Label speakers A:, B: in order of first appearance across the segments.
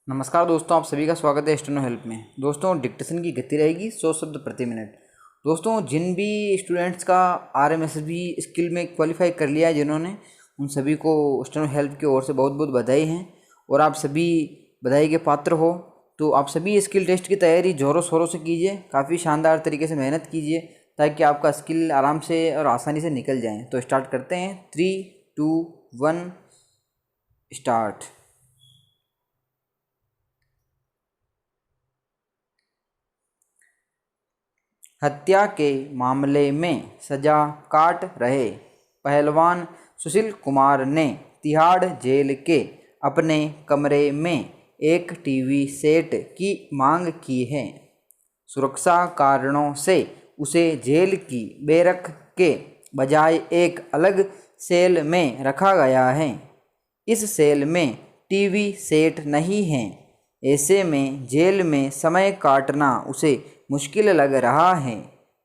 A: नमस्कार दोस्तों, आप सभी का स्वागत है स्टेनो हेल्प में। दोस्तों, डिक्टेशन की गति रहेगी 100 शब्द प्रति मिनट। दोस्तों, जिन भी स्टूडेंट्स का RMSB स्किल में क्वालिफाई कर लिया है जिन्होंने, उन सभी को स्टेनो हेल्प की ओर से बहुत बहुत बधाई हैं और आप सभी बधाई के पात्र हो। तो आप सभी स्किल टेस्ट की तैयारी ज़ोरों शोरों से कीजिए, काफ़ी शानदार तरीके से मेहनत कीजिए ताकि आपका स्किल आराम से और आसानी से निकल जाए। तो स्टार्ट करते हैं। 3, 2, 1 स्टार्ट। हत्या के मामले में सजा काट रहे पहलवान सुशील कुमार ने तिहाड़ जेल के अपने कमरे में एक टीवी सेट की मांग की है। सुरक्षा कारणों से उसे जेल की बैरक के बजाय एक अलग सेल में रखा गया है। इस सेल में टीवी सेट नहीं है। ऐसे में जेल में समय काटना उसे मुश्किल लग रहा है।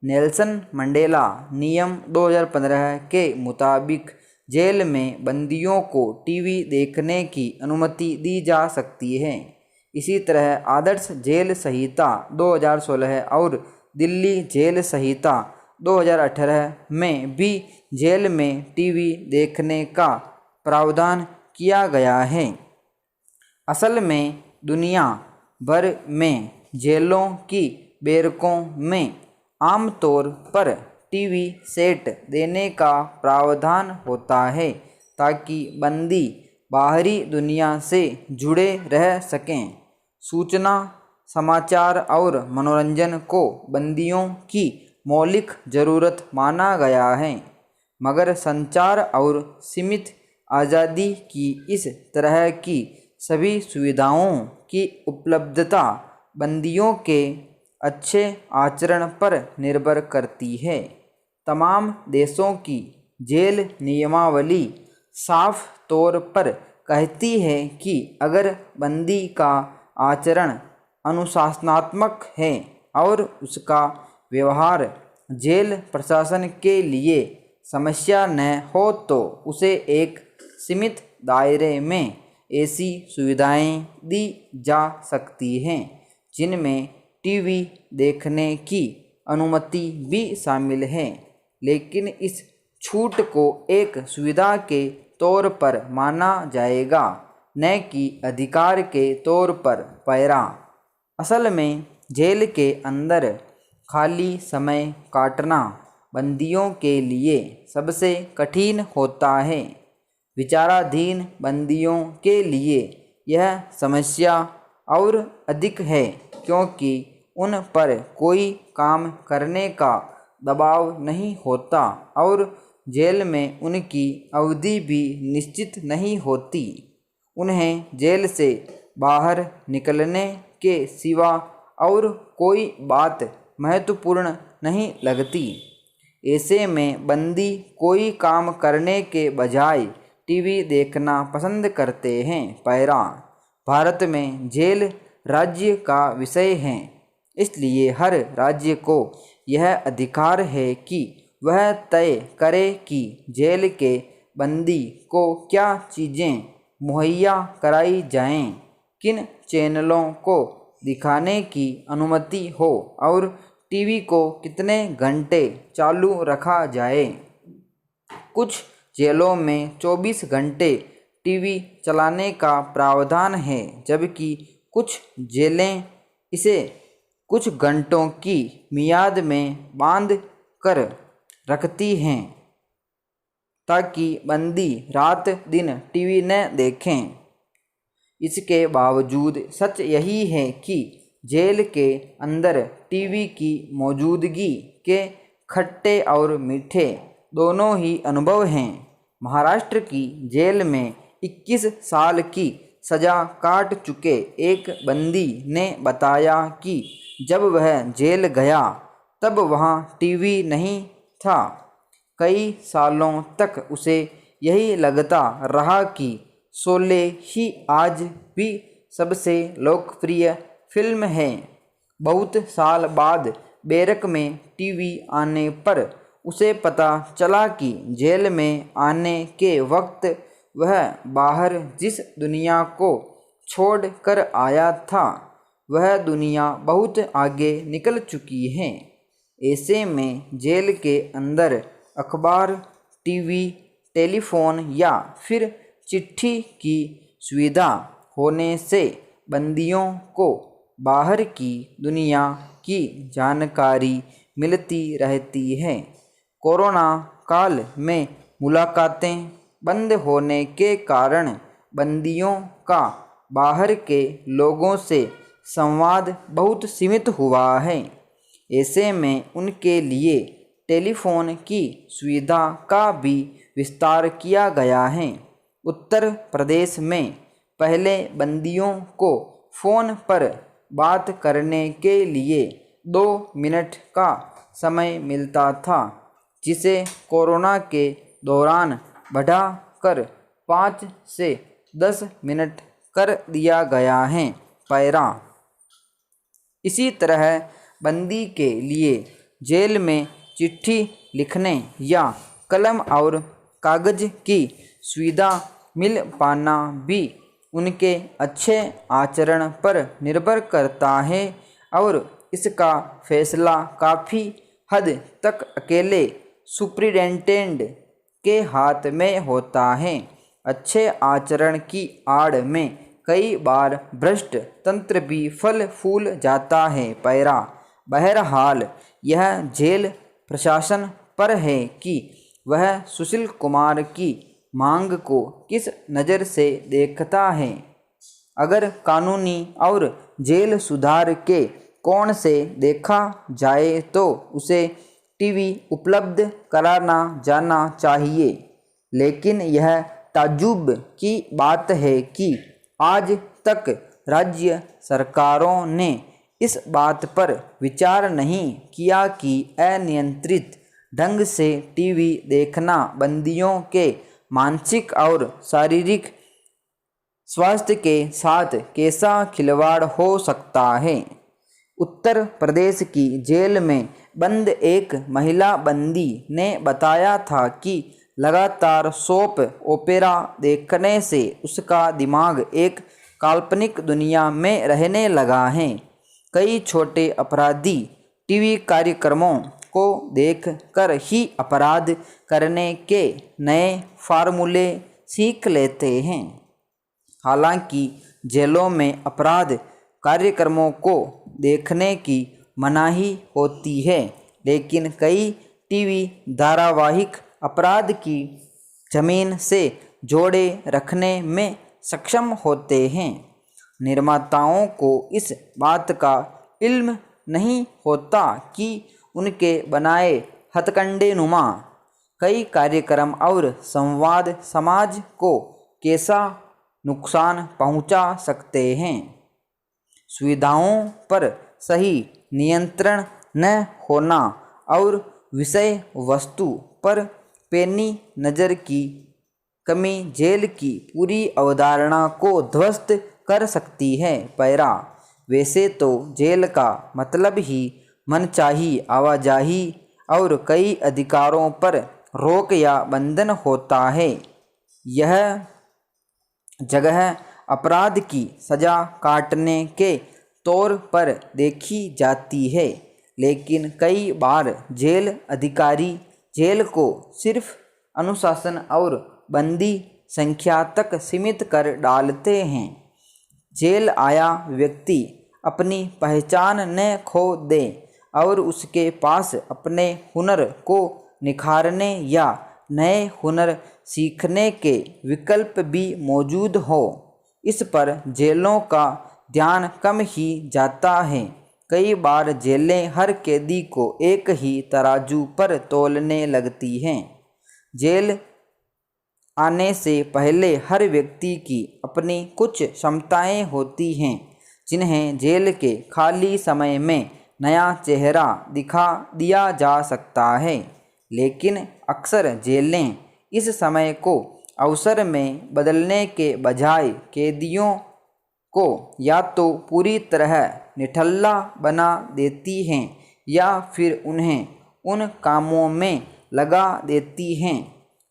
A: नेल्सन मंडेला नियम 2015 के मुताबिक जेल में बंदियों को टीवी देखने की अनुमति दी जा सकती है। इसी तरह आदर्श जेल संहिता 2016 और दिल्ली जेल संहिता 2018 में भी जेल में टीवी देखने का प्रावधान किया गया है। असल में दुनिया भर में जेलों की बैरकों में आमतौर पर टीवी सेट देने का प्रावधान होता है ताकि बंदी बाहरी दुनिया से जुड़े रह सकें। सूचना, समाचार और मनोरंजन को बंदियों की मौलिक ज़रूरत माना गया है, मगर संचार और सीमित आज़ादी की इस तरह की सभी सुविधाओं की उपलब्धता बंदियों के अच्छे आचरण पर निर्भर करती है। तमाम देशों की जेल नियमावली साफ तौर पर कहती है कि अगर बंदी का आचरण अनुशासनात्मक है और उसका व्यवहार जेल प्रशासन के लिए समस्या न हो तो उसे एक सीमित दायरे में ऐसी सुविधाएं दी जा सकती हैं जिनमें टीवी देखने की अनुमति भी शामिल है, लेकिन इस छूट को एक सुविधा के तौर पर माना जाएगा, न कि अधिकार के तौर पर। पैरा। असल में जेल के अंदर खाली समय काटना बंदियों के लिए सबसे कठिन होता है। विचाराधीन बंदियों के लिए यह समस्या और अधिक है क्योंकि उन पर कोई काम करने का दबाव नहीं होता और जेल में उनकी अवधि भी निश्चित नहीं होती। उन्हें जेल से बाहर निकलने के सिवा और कोई बात महत्वपूर्ण नहीं लगती। ऐसे में बंदी कोई काम करने के बजाय टीवी देखना पसंद करते हैं। पैरा। भारत में जेल राज्य का विषय है, इसलिए हर राज्य को यह अधिकार है कि वह तय करे कि जेल के बंदी को क्या चीज़ें मुहैया कराई जाएं, किन चैनलों को दिखाने की अनुमति हो और टीवी को कितने घंटे चालू रखा जाए। कुछ जेलों में 24 घंटे टीवी चलाने का प्रावधान है, जबकि कुछ जेलें इसे कुछ घंटों की मियाद में बांध कर रखती हैं ताकि बंदी रात दिन टीवी न देखें। इसके बावजूद सच यही है कि जेल के अंदर टीवी की मौजूदगी के खट्टे और मीठे दोनों ही अनुभव हैं। महाराष्ट्र की जेल में 21 साल की सज़ा काट चुके एक बंदी ने बताया कि जब वह जेल गया तब वहाँ टीवी नहीं था। कई सालों तक उसे यही लगता रहा कि शोले ही आज भी सबसे लोकप्रिय फिल्म है। बहुत साल बाद बैरक में टीवी आने पर उसे पता चला कि जेल में आने के वक्त वह बाहर जिस दुनिया को छोड़ कर आया था वह दुनिया बहुत आगे निकल चुकी है। ऐसे में जेल के अंदर अखबार, टीवी, टेलीफोन या फिर चिट्ठी की सुविधा होने से बंदियों को बाहर की दुनिया की जानकारी मिलती रहती है। कोरोना काल में मुलाकातें बंद होने के कारण बंदियों का बाहर के लोगों से संवाद बहुत सीमित हुआ है। ऐसे में उनके लिए टेलीफोन की सुविधा का भी विस्तार किया गया है। उत्तर प्रदेश में पहले बंदियों को फ़ोन पर बात करने के लिए 2 मिनट का समय मिलता था, जिसे कोरोना के दौरान बढ़ा कर 5 से 10 मिनट कर दिया गया है। पैरा इसी तरह बंदी के लिए जेल में चिट्ठी लिखने या कलम और कागज़ की सुविधा मिल पाना भी उनके अच्छे आचरण पर निर्भर करता है और इसका फैसला काफ़ी हद तक अकेले सुप्रिटेंडेंट के हाथ में होता है। अच्छे आचरण की आड़ में कई बार भ्रष्ट तंत्र भी फल फूल जाता है। पैरा बहरहाल यह जेल प्रशासन पर है कि वह सुशील कुमार की मांग को किस नज़र से देखता है। अगर कानूनी और जेल सुधार के कोण से देखा जाए तो उसे टीवी उपलब्ध कराना जाना चाहिए, लेकिन यह ताज्जुब की बात है कि आज तक राज्य सरकारों ने इस बात पर विचार नहीं किया कि अनियंत्रित ढंग से टीवी देखना बंदियों के मानसिक और शारीरिक स्वास्थ्य के साथ कैसा खिलवाड़ हो सकता है। उत्तर प्रदेश की जेल में बंद एक महिला बंदी ने बताया था कि लगातार सोप ओपेरा देखने से उसका दिमाग एक काल्पनिक दुनिया में रहने लगा है। कई छोटे अपराधी टीवी कार्यक्रमों को देखकर ही अपराध करने के नए फार्मूले सीख लेते हैं। हालांकि जेलों में अपराध कार्यक्रमों को देखने की मनाही होती है, लेकिन कई टीवी धारावाहिक अपराध की जमीन से जोड़े रखने में सक्षम होते हैं। निर्माताओं को इस बात का इल्म नहीं होता कि उनके बनाए हथकंडेनुमा कई कार्यक्रम और संवाद समाज को कैसा नुकसान पहुंचा सकते हैं। सुविधाओं पर सही नियंत्रण न होना और विषय वस्तु पर पैनी नज़र की कमी जेल की पूरी अवधारणा को ध्वस्त कर सकती है। पैरा वैसे तो जेल का मतलब ही मनचाही आवाजाही और कई अधिकारों पर रोक या बंधन होता है। यह जगह अपराध की सज़ा काटने के तौर पर देखी जाती है, लेकिन कई बार जेल अधिकारी जेल को सिर्फ अनुशासन और बंदी संख्या तक सीमित कर डालते हैं। जेल आया व्यक्ति अपनी पहचान न खो दे और उसके पास अपने हुनर को निखारने या नए हुनर सीखने के विकल्प भी मौजूद हो, इस पर जेलों का ध्यान कम ही जाता है। कई बार जेलें हर कैदी को एक ही तराजू पर तौलने लगती हैं। जेल आने से पहले हर व्यक्ति की अपनी कुछ क्षमताएं होती हैं, जिन्हें जेल के खाली समय में नया चेहरा दिखा दिया जा सकता है। लेकिन अक्सर जेलें इस समय को अवसर में बदलने के बजाय कैदियों को या तो पूरी तरह निठल्ला बना देती हैं या फिर उन्हें उन कामों में लगा देती हैं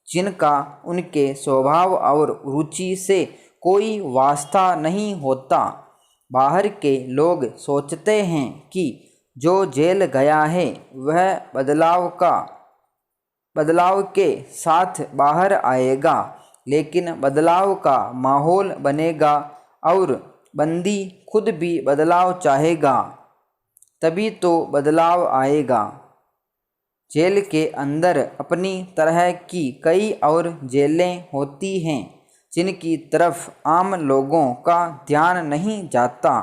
A: जिनका उनके स्वभाव और रुचि से कोई वास्ता नहीं होता। बाहर के लोग सोचते हैं कि जो जेल गया है वह बदलाव के साथ बाहर आएगा, लेकिन बदलाव का माहौल बनेगा और बंदी खुद भी बदलाव चाहेगा, तभी तो बदलाव आएगा। जेल के अंदर अपनी तरह की कई और जेलें होती हैं जिनकी तरफ आम लोगों का ध्यान नहीं जाता।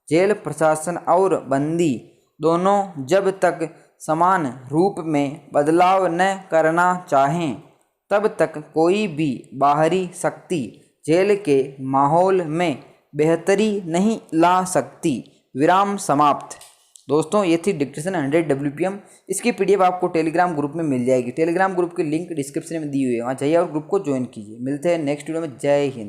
A: जेल प्रशासन और बंदी दोनों जब तक समान रूप में बदलाव न करना चाहें तब तक कोई भी बाहरी शक्ति जेल के माहौल में बेहतरी नहीं ला सकती। विराम समाप्त। दोस्तों ये थी डिक्टेशन 100 WPM। इसकी PDF आपको टेलीग्राम ग्रुप में मिल जाएगी। टेलीग्राम ग्रुप की लिंक डिस्क्रिप्शन में दी हुई है, वहाँ जाइए और ग्रुप को ज्वाइन कीजिए। मिलते हैं नेक्स्ट वीडियो में। जय हिंद।